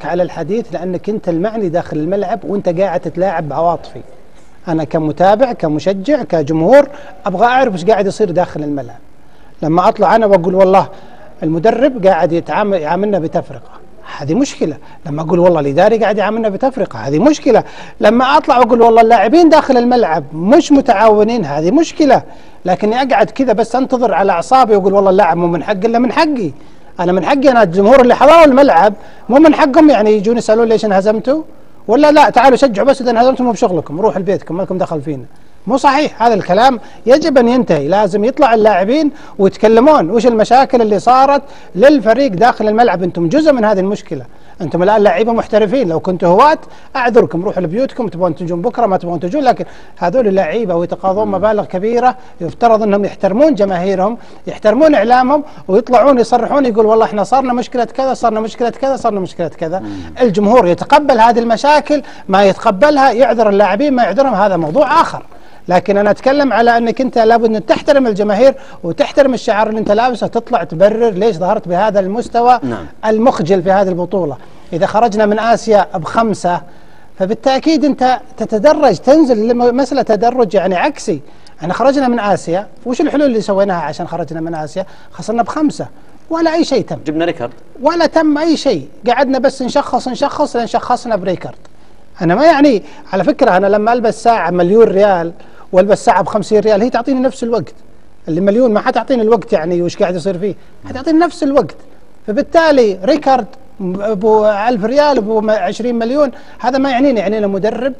على الحديث لأنك أنت المعني داخل الملعب وأنت قاعد تتلاعب بعواطفي. أنا كمتابع كمشجع كجمهور أبغى أعرف إيش قاعد يصير داخل الملعب. لما أطلع أنا وأقول والله المدرب قاعد يعاملنا بتفرقة، هذه مشكلة. لما أقول والله الإداري قاعد يعاملنا بتفرقة، هذه مشكلة. لما أطلع وأقول والله اللاعبين داخل الملعب مش متعاونين، هذه مشكلة. لكني أقعد كذا بس أنتظر على أعصابي وأقول والله اللاعب مو من حقي إلا من حقي. أنا من حقي، أنا الجمهور اللي حضروا الملعب مو من حقهم يعني يجون يسألون ليش انهزمتوا ولا لا، تعالوا شجعوا بس إذا انهزمتوا مو بشغلكم، روحوا لبيتكم ما لكم دخل فينا. مو صحيح هذا الكلام، يجب أن ينتهي. لازم يطلع اللاعبين ويتكلمون وش المشاكل اللي صارت للفريق داخل الملعب. أنتم جزء من هذه المشكلة، أنتم الآن لاعبين محترفين. لو كنتوا هواة أعذركم، روحوا لبيوتكم، تبغون تجون بكرة ما تبغون تجون. لكن هذول اللعيبة ويتقاضون مبالغ كبيرة، يفترض أنهم يحترمون جماهيرهم، يحترمون إعلامهم، ويطلعون يصرحون يقول والله إحنا صارنا مشكلة كذا، صارنا مشكلة كذا، صارنا مشكلة كذا. الجمهور يتقبل هذه المشاكل، ما يتقبلها يعذر اللاعبين، ما يعذرهم، هذا موضوع آخر. لكن أنا أتكلم على أنك أنت لابد أن تحترم الجماهير وتحترم الشعار اللي أنت لابسه، تطلع تبرر ليش ظهرت بهذا المستوى المخجل في هذه البطولة. إذا خرجنا من آسيا ب5 فبالتأكيد أنت تتدرج، تنزل مسألة تدرج يعني عكسي. احنا خرجنا من آسيا، وش الحلول اللي سويناها عشان خرجنا من آسيا؟ خسرنا ب5 ولا أي شيء تم، جبنا ريكارد ولا تم أي شيء، قعدنا بس نشخص لين شخصنا بريكارد. أنا ما يعني، على فكرة أنا لما ألبس ساعة مليون ريال والبس ساعة ب50 ريال هي تعطيني نفس الوقت. اللي مليون ما حتعطيني الوقت يعني وش قاعد يصير فيه، حتعطيني نفس الوقت. فبالتالي ريكارد ابو 1000 ريال ابو 20 مليون هذا ما يعنينا. يعنينا مدرب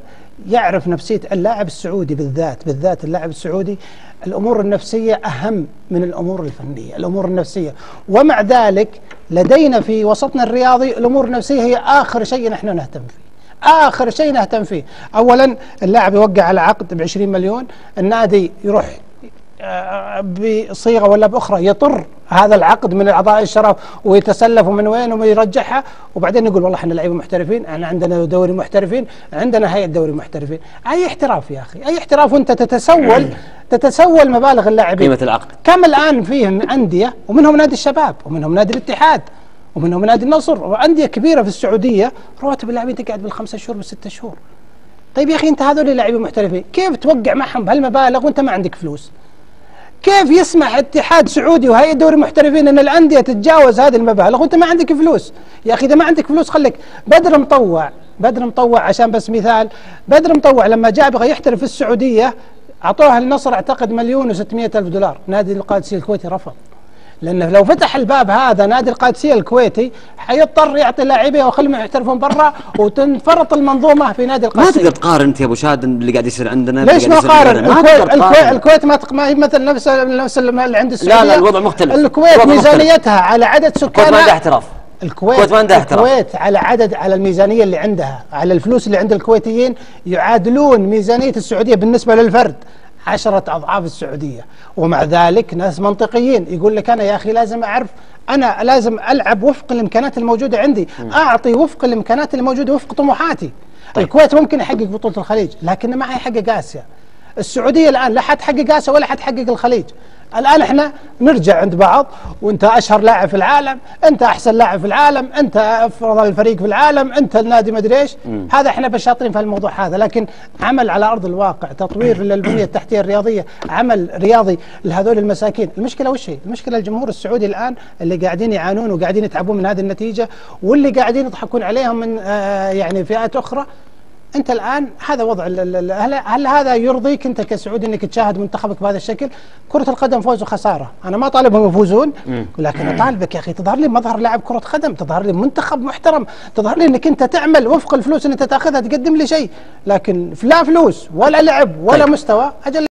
يعرف نفسية اللاعب السعودي، بالذات اللاعب السعودي. الأمور النفسية أهم من الأمور الفنية، الأمور النفسية. ومع ذلك لدينا في وسطنا الرياضي الأمور النفسية هي آخر شيء نحن نهتم فيه، آخر شيء نهتم فيه. أولا اللاعب يوقع على عقد ب20 مليون، النادي يروح بصيغة ولا بأخرى يطر هذا العقد من أعضاء الشرف ويتسلف من وين ويرجعها، وبعدين يقول والله احنا لعيبه محترفين، احنا عندنا دوري محترفين، عندنا هيئة دوري محترفين. أي احتراف يا أخي، أي احتراف وأنت تتسول مبالغ اللاعبين. قيمة العقد كم الآن فيهم أندية، ومنهم نادي الشباب ومنهم نادي الاتحاد ومنهم نادي النصر وأندية كبيرة في السعودية، رواتب اللاعبين تقعد بال5 شهور بال6 شهور. طيب يا أخي أنت هذول اللاعبين محترفين كيف توقع معهم بهالمبالغ وأنت ما عندك فلوس؟ كيف يسمح اتحاد سعودي وهيئة دوري محترفين ان الانديه تتجاوز هذه المبالغ وانت ما عندك فلوس؟ يا اخي اذا ما عندك فلوس خليك. بدر مطوع عشان بس مثال، بدر مطوع لما جاء بغى يحترف في السعوديه اعطوها النصر اعتقد $1,600,000، نادي القادسيه الكويتي رفض. لأنه لو فتح الباب هذا نادي القادسية الكويتي حيضطر يعطي لاعبيه ويخليهم يحترفون برا وتنفرط المنظومة في نادي القادسية. ما تقدر تقارن انت يا ابو شاد اللي قاعد يصير عندنا. ليش ما اقارن؟ الكويت ما هي مثل نفس اللي عند السعودية. لا الوضع مختلف. الكويت ميزانيتها على عدد سكانها. الكويت ما عندها احتراف. الكويت على الميزانية اللي عندها، على الفلوس اللي عند الكويتيين يعادلون ميزانية السعودية بالنسبة للفرد 10 أضعاف السعودية. ومع ذلك ناس منطقيين يقول لك أنا يا أخي لازم أعرف، أنا لازم ألعب وفق الإمكانات الموجودة عندي، أعطي وفق الإمكانات الموجودة وفق طموحاتي. طيب. الكويت ممكن يحقق بطولة الخليج لكن ما حيحقق آسيا. السعودية الآن لا حتحقق آسيا ولا حتحقق الخليج. الآن احنا نرجع عند بعض، وانت اشهر لاعب في العالم، انت احسن لاعب في العالم، انت افضل الفريق في العالم، انت النادي مدري ايش. هذا احنا بشاطرين في الموضوع هذا، لكن عمل على ارض الواقع، تطوير للبنية التحتية الرياضية، عمل رياضي لهذول المساكين. المشكلة وش هي؟ المشكلة الجمهور السعودي الآن اللي قاعدين يعانون وقاعدين يتعبون من هذه النتيجة، واللي قاعدين يضحكون عليهم من يعني فئات اخرى. انت الان هذا وضع هل هذا يرضيك انت كسعودي انك تشاهد منتخبك بهذا الشكل؟ كرة القدم فوز وخسارة، انا ما طالبهم يفوزون، لكن اطالبك يا اخي تظهر لي مظهر لاعب كرة قدم، تظهر لي منتخب محترم، تظهر لي انك انت تعمل وفق الفلوس اللي انت تاخذها تقدم لي شيء. لكن لا فلوس ولا لعب ولا مستوى، اجل